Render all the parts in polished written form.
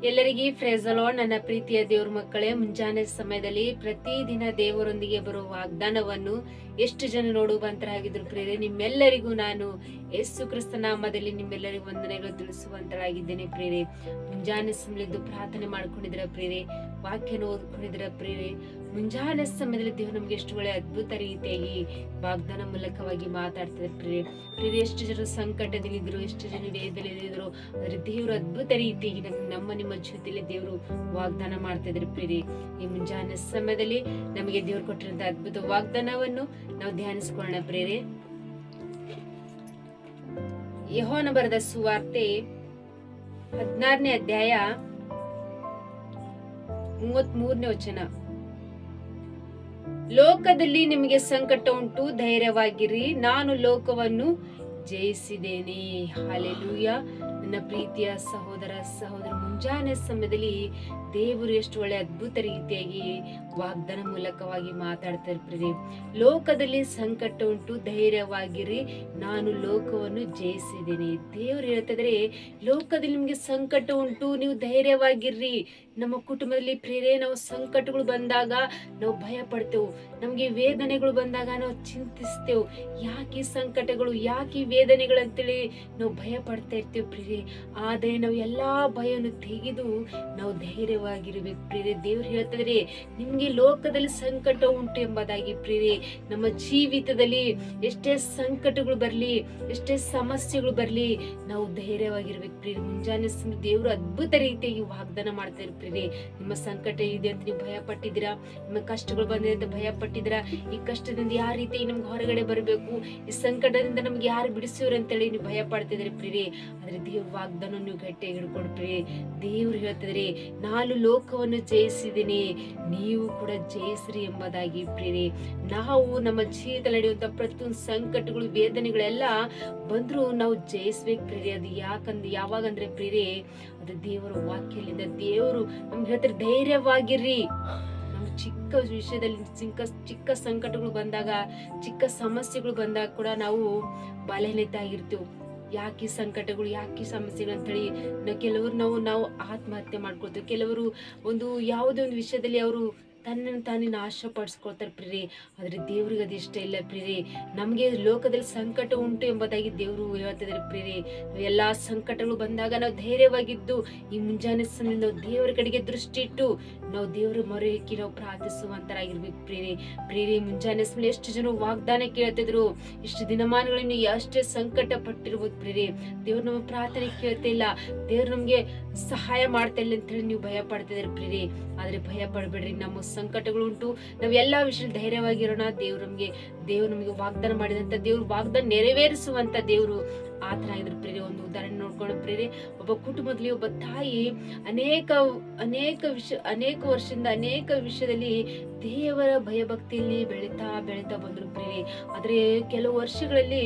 ಎಲ್ಲರಿಗೂ praise the lord. ನನ್ನ ಪ್ರೀತಿಯ ದೇವ್ರ ಮಕ್ಕಳೇ, ಮುಂಜಾನೆ ಸಮಯದಲ್ಲಿ ಪ್ರತಿದಿನ ದೇವರೊಂದಿಗೆ ಬರುವ ವಾಗ್ದಾನವನ್ನು ಎಷ್ಟು ಜನ ನೋಡುವಂತರಾಗಿದ್ರು ಪ್ರಿಯರೇ, ನಿಮ್ಮೆಲ್ಲರಿಗೂ ನಾನು ಯೇಸು ಕ್ರಿಸ್ತ ನಾಮದಲ್ಲಿ ನಿಮ್ಮೆಲ್ಲರಿಗೂ ವಂದನೆಗಳು ತಿಳಿಸುವಂತರಾಗಿದ್ದೇನೆ ಪ್ರಿಯರೇ. ಮುಂಜಾನೆ ಸಮಯದ್ದು ಪ್ರಾರ್ಥನೆ ಮಾಡ್ಕೊಂಡಿದ್ರ ಪ್ರಿಯರೇ, ವಾಕ್ಯನ ಓದ್ಕೊಂಡಿದ್ರ ಪ್ರಿಯರೇ. ಮುಂಜಾನೆ ಸಮಯದಲ್ಲಿ ದೇವರು ನಮ್ಗೆ ಎಷ್ಟು ಒಳ್ಳೆ ಅದ್ಭುತ ರೀತಿಯಾಗಿ ವಾಗ್ದಾನ ಮೂಲಕವಾಗಿ ಮಾತಾಡ್ತಿದ್ರು ಪ್ರಿಯರೇ. ಎಷ್ಟು ಜನ ಸಂಕಟದಲ್ಲಿದ್ರು, ಎಷ್ಟು ಜನ ವೇದನೆಯಲ್ಲಿದ್ರು, ಆದ್ರೆ ದೇವರು ಅದ್ಭುತ ರೀತಿಯಾಗಿ ನಮ್ಮ ನಿಮ್ಮ ಜೊತೆಲಿ ದೇವರು ವಾಗ್ದಾನ ಮಾಡ್ತಿದ್ರು ಪ್ರಿಯರೇ. ಈ ಮುಂಜಾನೆ ಸಮಯದಲ್ಲಿ ನಮಗೆ ದೇವರು ಕೊಟ್ಟಿರುವಂತಹ ಅದ್ಭುತ ವಾಗ್ದಾನವನ್ನು ನಾವು ಧ್ಯಾನಿಸಿಕೊಳ್ಳೋಣ ಪ್ರಿಯರೇ. ಯೋಹಾನ ಬರೆದ ಸುವಾರ್ತೆ 16ನೇ ಅಧ್ಯಾಯ 33ನೇ ವಚನ. ಲೋಕದಲ್ಲಿ ನಿಮಗೆ ಸಂಕಟ ಉಂಟು, ಧೈರ್ಯವಾಗಿರಿ, ನಾನು ಲೋಕವನ್ನು ಜಯಿಸಿದ್ದೇನೆ. ಹಲ್ಲೆಲೂಯಾ. ನನ್ನ ಪ್ರೀತಿಯ ಸಹೋದರ ಮುಂಜಾನೆ ಸಮಯದಲ್ಲಿ ದೇವರು ಎಷ್ಟು ಒಳ್ಳೆ ಅದ್ಭುತ ರೀತಿಯಾಗಿ ವಾಗ್ದಾನ ಮೂಲಕವಾಗಿ ಮಾತಾಡ್ತಾರೆ ಪ್ರಿಯರೇ. ಲೋಕದಲ್ಲಿ ಸಂಕಟ ಉಂಟು, ಧೈರ್ಯವಾಗಿರಿ, ನಾನು ಲೋಕವನ್ನು ಜಯಿಸಿದ್ದೇನೆ. ದೇವರು ಹೇಳ್ತಿದ್ರೆ, ಲೋಕದಲ್ಲಿ ನಿಮ್ಗೆ ಸಂಕಟ ಉಂಟು, ನೀವು ಧೈರ್ಯವಾಗಿರ್ರಿ. ನಮ್ಮ ಕುಟುಂಬದಲ್ಲಿ ಪ್ರಿಯರೇ, ನಾವು ಸಂಕಟಗಳು ಬಂದಾಗ ನಾವು ಭಯ ಪಡ್ತೇವೆ, ನಮ್ಗೆ ವೇದನೆಗಳು ಬಂದಾಗ ನಾವು ಚಿಂತಿಸ್ತೇವೆ. ಯಾಕೆ ಈ ಸಂಕಟಗಳು, ಯಾಕೆ ಈ ವೇದನೆಗಳು ಅಂತೇಳಿ ನಾವು ಭಯ ಪಡ್ತಾ ಇರ್ತೇವೆ ಪ್ರಿಯರೇ. ಆದ್ರೆ ನಾವು ಎಲ್ಲಾ ಭಯವನ್ನು ತೆಗೆದು ನಾವು ಧೈರ್ಯವಾಗಿರ್ಬೇಕು ಪ್ರಿಯರೇ. ದೇವ್ರು ಹೇಳ್ತಿದ್ರೆ, ನಿಮ್ಗೆ ಲೋಕದಲ್ಲಿ ಸಂಕಟ ಉಂಟು ಎಂಬುದಾಗಿ ಪ್ರಿಯರೇ. ನಮ್ಮ ಜೀವಿತದಲ್ಲಿ ಎಷ್ಟೇ ಸಂಕಟಗಳು ಬರ್ಲಿ, ಎಷ್ಟೇ ಸಮಸ್ಯೆಗಳು ಬರ್ಲಿ, ನಾವು ಧೈರ್ಯವಾಗಿರ್ಬೇಕು ಪ್ರಿಯರೇ. ಮುಂಜಾನೆ ದೇವರು ಅದ್ಭುತ ರೀತಿಯಾಗಿ ವಾಗ್ದಾನ ಮಾಡ್ತಾರೆ ಪ್ರಿಯರೇ. ನಿಮ್ಮ ಸಂಕಟ ಇದೆ ಅಂತ ನೀವು ಭಯ ಪಟ್ಟಿದ್ದೀರಾ, ನಿಮ್ಮ ಕಷ್ಟಗಳು ಬಂದಿದೆ ಅಂತ ಭಯ ಪಟ್ಟಿದ್ದೀರಾ, ಈ ಕಷ್ಟದಿಂದ ಯಾವ ರೀತಿ ನಮ್ಗೆ ಹೊರಗಡೆ ಬರಬೇಕು, ಈ ಸಂಕಟದಿಂದ ನಮ್ಗೆ ಯಾರು ಬಿಡಿಸಿವ್ರು ಅಂತೇಳಿ ನೀವು ಭಯ ಪಡ್ತಿದ್ರಿ ಪ್ರಿಯರೇ. ಆದ್ರೆ ದೇವ್ರ ವಾಗ್ದಾನ ನೀವು ಗಟ್ಟಿಯಾಗಿ ಹಿಡ್ಕೊಂಡು ಪ್ರಿಯರೇ. ದೇವ್ರು ಹೇಳ್ತಿದ್ರೆ, ನಾನು ಲೋಕವನ್ನು ಜಯಿಸಿದ್ದೀನಿ, ನೀವು ಕೂಡ ಜಯಿಸ್ರಿ ಎಂಬುದಾಗಿ ಪ್ರಿಯರೇ. ನಾವು ನಮ್ಮ ಜೀವಿತದಲ್ಲಿ ನಡೆಯುವಂತ ಪ್ರತಿಯೊಂದು ಸಂಕಟಗಳು, ವೇದನೆಗಳೆಲ್ಲ ಬಂದ್ರು ನಾವು ಜಯಿಸ್ಬೇಕು ಪ್ರಿಯರೇ. ಅದು ಯಾವಾಗಂದ್ರೆ ಪ್ರಿಯರೇ, ಅದು ದೇವರ ವಾಕ್ಯದಿಂದ ದೇವರು ನಮ್ಗೆ ಹೇಳ್ತಾರೆ, ಧೈರ್ಯವಾಗಿರ್ರಿ. ನಮ್ ಚಿಕ್ಕ ವಿಷಯದಲ್ಲಿ ಚಿಕ್ಕ ಸಂಕಟಗಳು ಬಂದಾಗ, ಚಿಕ್ಕ ಸಮಸ್ಯೆಗಳು ಬಂದಾಗ ಕೂಡ ನಾವು ಬಲಹೀನತೆ ಆಗಿರ್ತೀವಿ. ಯಾಕೆ ಸಂಕಟಗಳು, ಯಾಕೆ ಸಮಸ್ಯೆಗಳು ಅಂತೇಳಿ ಕೆಲವರು ನಾವು ಆತ್ಮಹತ್ಯೆ ಮಾಡ್ಕೊಳ್ತೇವೆ. ಕೆಲವರು ಯಾವುದೇ ಒಂದು ವಿಷಯದಲ್ಲಿ ಅವರು ತನ್ನನ್ನು ತಾನೇ ನಾಶ ಪಡಿಸ್ಕೊಳ್ತಾರೆ ಪ್ರಿಯರೇ. ಆದ್ರೆ ದೇವ್ರಿಗೆ ಅದು ಇಷ್ಟ ಇಲ್ಲ ಪ್ರಿಯರೇ. ನಮ್ಗೆ ಲೋಕದಲ್ಲಿ ಸಂಕಟ ಉಂಟು ಎಂಬುದಾಗಿ ದೇವರು ಹೇಳ್ತಿದ್ದಾರೆ ಪ್ರಿಯರೇ. ಎಲ್ಲಾ ಸಂಕಟಗಳು ಬಂದಾಗ ನಾವು ಧೈರ್ಯವಾಗಿದ್ದು ಈ ಮುಂಜಾನೆ ಸಮಯ ನಾವು ದೇವರ ಕಡೆಗೆ ದೃಷ್ಟಿ ಇಟ್ಟು ನಾವು ದೇವರ ಮೊರೆ ಇಕ್ಕಿ ನಾವು ಪ್ರಾರ್ಥಿಸುವಂತರಾಗಿರ್ಬೇಕು ಪ್ರಿಯರೇ. ಮುಂಜಾನೆ ಸಮಯ ಎಷ್ಟು ಜನ ವಾಗ್ದಾನ ಕೇಳ್ತಿದ್ರು, ಇಷ್ಟು ದಿನಮಾನಗಳಿಂದ ಅಷ್ಟೇ ಸಂಕಟ ಪಟ್ಟಿರ್ಬೋದು ಪ್ರಿಯರೇ. ದೇವ್ರು ನಮ್ಮ ಪ್ರಾರ್ಥನೆ ಕೇಳ್ತಾ ಇಲ್ಲ, ದೇವ್ರು ನಮ್ಗೆ ಸಹಾಯ ಮಾಡ್ತಾ ಇಲ್ಲ ಅಂತ ಹೇಳಿ ನೀವು ಭಯ ಪಡ್ತಿದ್ದೀರಿ ಪ್ರಿಯರೇ. ಆದ್ರೆ ಭಯ ಪಡ್ಬೇಡ್ರಿ, ನಮ್ಮ ಸಂಕಟಗಳು ಉಂಟು, ನಾವ್ ಎಲ್ಲಾ ವಿಷಯದಲ್ಲಿ ಧೈರ್ಯವಾಗಿರೋಣ. ದೇವ್ರು ನಮ್ಗೆ ವಾಗ್ದಾನ ಮಾಡಿದಂತ ದೇವ್ರು ವಾಗ್ದಾನ ನೆರವೇರಿಸುವಂತ ದೇವ್ರು ಆತನಾಗಿದ್ರು ಪ್ರಿಯರೇ. ಒಂದು ಉದಾಹರಣೆ ನೋಡ್ಕೊಂಡು ಪ್ರಿಯರೇ, ಒಬ್ಬ ಕುಟುಂಬದಲ್ಲಿ ಒಬ್ಬ ತಾಯಿ ಅನೇಕ ವರ್ಷದಿಂದ ಅನೇಕ ವಿಷಯದಲ್ಲಿ ದೇವರ ಭಯಭಕ್ತಿಯಲ್ಲಿ ಬೆಳಿತಾ ಬಂದ್ರು ಪ್ರಿಯರೇ. ಆದ್ರೆ ಕೆಲವು ವರ್ಷಗಳಲ್ಲಿ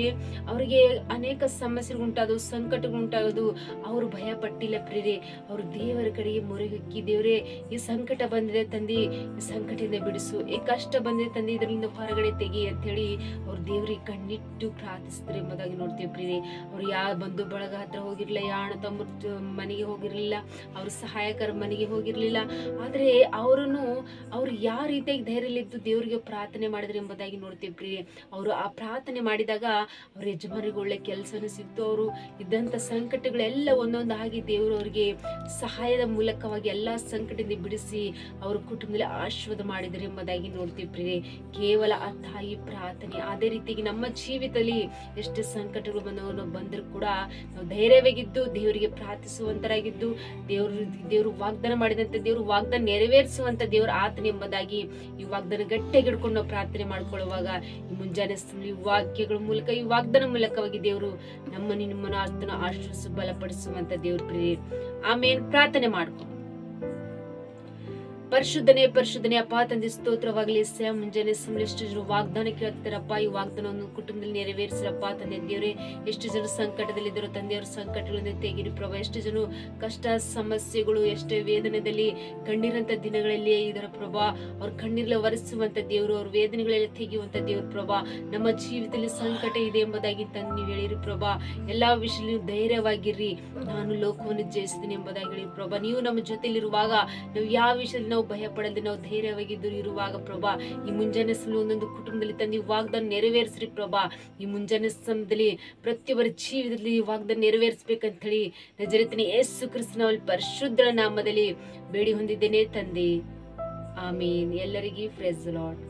ಅವರಿಗೆ ಅನೇಕ ಸಮಸ್ಯೆಗಳು ಉಂಟಾದವು, ಸಂಕಟಗಳು ಉಂಟಾಗೋದು. ಅವರು ಭಯ ಪಟ್ಟಿಲ್ಲ ಪ್ರಿಯರೇ. ಅವರು ದೇವರ ಕಡೆಗೆ ಮೊರೆ ಹೊಕ್ಕಿ, ದೇವರೇ ಈ ಸಂಕಟ ಬಂದಿದೆ ತಂದಿ, ಈ ಸಂಕಟದಿಂದ ಬಿಡಿಸು, ಈ ಕಷ್ಟ ಬಂದಿದೆ ತಂದಿ, ಇದರಿಂದ ಹೊರಗಡೆ ತೆಗಿ ಅಂತ ಹೇಳಿ ಅವ್ರು ದೇವರಿಗೆ ಕಣ್ಣಿಟ್ಟು ಪ್ರಾರ್ಥಿಸಿದ್ರು ಎಂಬುದಾಗಿ ನೋಡ್ತೀವಿ ಪ್ರಿಯರೇ. ಅವ್ರು ಯಾವ ಬಂಧು ಬಳಗ ಹತ್ರ ಹೋಗಿರ್ಲಿಲ್ಲ, ಯಾವ ಅಣ್ಣ ತಮ್ಮ ಮನೆಗೆ ಹೋಗಿರ್ಲಿಲ್ಲ, ಅವ್ರ ಸಹಾಯಕರ ಮನೆಗೆ ಹೋಗಿರ್ಲಿಲ್ಲ. ಆದ್ರೆ ಅವ್ರು ಯಾವ ರೀತಿಯಾಗಿ ಧೈರ್ಯಲಿದ್ದು ದೇವರಿಗೆ ಪ್ರಾರ್ಥನೆ ಮಾಡಿದ್ರು ಎಂಬುದಾಗಿ ನೋಡ್ತೀವಿ ಪ್ರಿಯರೇ. ಅವರು ಆ ಪ್ರಾರ್ಥನೆ ಮಾಡಿದಾಗ ಅವ್ರ ಯಜಮಾನಿಗೆ ಒಳ್ಳೆ ಕೆಲಸನೂ ಸಿಕ್ತು. ಅವರು ಇದ್ದಂತ ಸಂಕಟಗಳೆಲ್ಲ ಒಂದೊಂದಾಗಿ ದೇವರು ಅವರಿಗೆ ಸಹಾಯದ ಮೂಲಕವಾಗಿ ಎಲ್ಲಾ ಸಂಕಟದಿಂದ ಬಿಡಿಸಿ ಅವ್ರ ಕುಟುಂಬದಲ್ಲಿ ಆಶೀರ್ವಾದ ಮಾಡಿದ್ರು ಎಂಬುದಾಗಿ ನೋಡ್ತೀವಿ ಪ್ರಿಯರೇ. ಕೇವಲ ಆ ತಾಯಿ ಪ್ರಾರ್ಥನೆ. ಅದೇ ರೀತಿಯಾಗಿ ನಮ್ಮ ಜೀವಿತದಲ್ಲಿ ಎಷ್ಟೇ ಸಂಕಟಗಳು ಬಂದ್ರು ಕೂಡ ನಾವು ಧೈರ್ಯವಾಗಿದ್ದು ದೇವರಿಗೆ ಪ್ರಾರ್ಥಿಸುವಂತರಾಗಿದ್ದು ದೇವರು ವಾಗ್ದಾನ ಮಾಡಿದಂತೆ ದೇವರು ವಾಗ್ದಾನ ನೆರವೇರಿಸುವಂತ ದೇವರು ಆತನ ಎಂಬುದಾಗಿ ಈ ವಾಗ್ದಾನ ಗಟ್ಟಿಯಾಗಿ ಹಿಡ್ಕೊಂಡು ನಾವು ಪ್ರಾರ್ಥನೆ ಮಾಡ್ಕೊಳ್ಳುವಾಗ ಈ ಮುಂಜಾನೆ ಈ ವಾಕ್ಯಗಳ ಮೂಲಕ, ಈ ವಾಗ್ದಾನ ಮೂಲಕವಾಗಿ ದೇವರು ನಿಮ್ಮನ್ನು ಆತನ ಆಶ್ರಯಿಸಿ ಬಲಪಡಿಸುವಂತ ದೇವ್ರ ಪ್ರಿಯರೇ. ಆಮೇಲೆ ಪ್ರಾರ್ಥನೆ ಮಾಡ್ಕೊ. ಪರಿಶುದ್ಧನೇ ಅಪ್ಪ ತಂದೆ ಸ್ತೋತ್ರವಾಗಲಿ. ಮುಂಜಾನೆ ಸಮಯ ಎಷ್ಟು ಜನ ವಾಗ್ದಾನ ಕೇಳ್ತಾರಪ್ಪ, ಈ ವಾಗ್ದಾನವನ್ನು ಕುಟುಂಬದಲ್ಲಿ ನೆರವೇರಿಸಿರಪ್ಪ ತಂದೆ ದೇವರೇ. ಎಷ್ಟು ಜನ ಸಂಕಟದಲ್ಲಿದ್ದರು ತಂದೆಯವ್ರ ಸಂಕಟಗಳಿಂದ ತೆಗಿರಿ ಪ್ರಭಾ. ಎಷ್ಟು ಜನ ಕಷ್ಟ ಸಮಸ್ಯೆಗಳು, ಎಷ್ಟೇ ವೇದನೆಯಲ್ಲಿ ಕಣ್ಣೀರಂತ ದಿನಗಳಲ್ಲಿ ಇದರ ಪ್ರಭಾ, ಅವ್ರ ಕಣ್ಣೀರಲ್ಲ ಒರೆಸುವಂತ ದೇವರು, ಅವ್ರ ವೇದನೆಗಳೆಲ್ಲ ತೆಗೆಯುವಂತ ದೇವ್ರ ಪ್ರಭಾ. ನಮ್ಮ ಜೀವಿತದಲ್ಲಿ ಸಂಕಟ ಇದೆ ಎಂಬುದಾಗಿ ತಂದು ನೀವು ಹೇಳಿರಿ ಪ್ರಭಾ. ಎಲ್ಲಾ ವಿಷಯದಲ್ಲಿ ನೀವು ಧೈರ್ಯವಾಗಿರ್ರಿ, ನಾನು ಲೋಕವನ್ನು ಜಯಿಸಿದ್ದೀನಿ ಎಂಬುದಾಗಿ ಹೇಳಿ ಪ್ರಭಾ. ನೀವು ನಮ್ಮ ಜೊತೆಲಿರುವಾಗ ನಾವು ಯಾವ ವಿಷಯದಲ್ಲಿ ನಾವು ಭಯ ಪಡದೆ ನಾವು ಧೈರ್ಯವಾಗಿದ್ದು ಇರುವಾಗ ಪ್ರಭಾ, ಈ ಮುಂಜಾನೆ ಸಮಯ ಒಂದೊಂದು ಕುಟುಂಬದಲ್ಲಿ ತಂದು ವಾಗ್ದಾನ ನೆರವೇರಿಸ್ರಿ ಪ್ರಭಾ. ಈ ಮುಂಜಾನೆ ಸಮಯದಲ್ಲಿ ಪ್ರತಿಯೊಬ್ಬರ ಜೀವಿತದಲ್ಲಿ ವಾಗ್ದಾನ ನೆರವೇರಿಸಬೇಕಂತ ಹೇಳಿ ನಜರೇತಿನ ಯೇಸು ಕ್ರಿಸ್ತನ ಪರಿಶುದ್ಧ ನಾಮದಲ್ಲಿ ಬೇಡಿ ಹೊಂದಿದ್ದೇನೆ ತಂದೆ, ಆಮೀನ್. ಎಲ್ಲರಿಗೂ ಪ್ರೈಸ್ ದಿ ಲಾರ್ಡ್.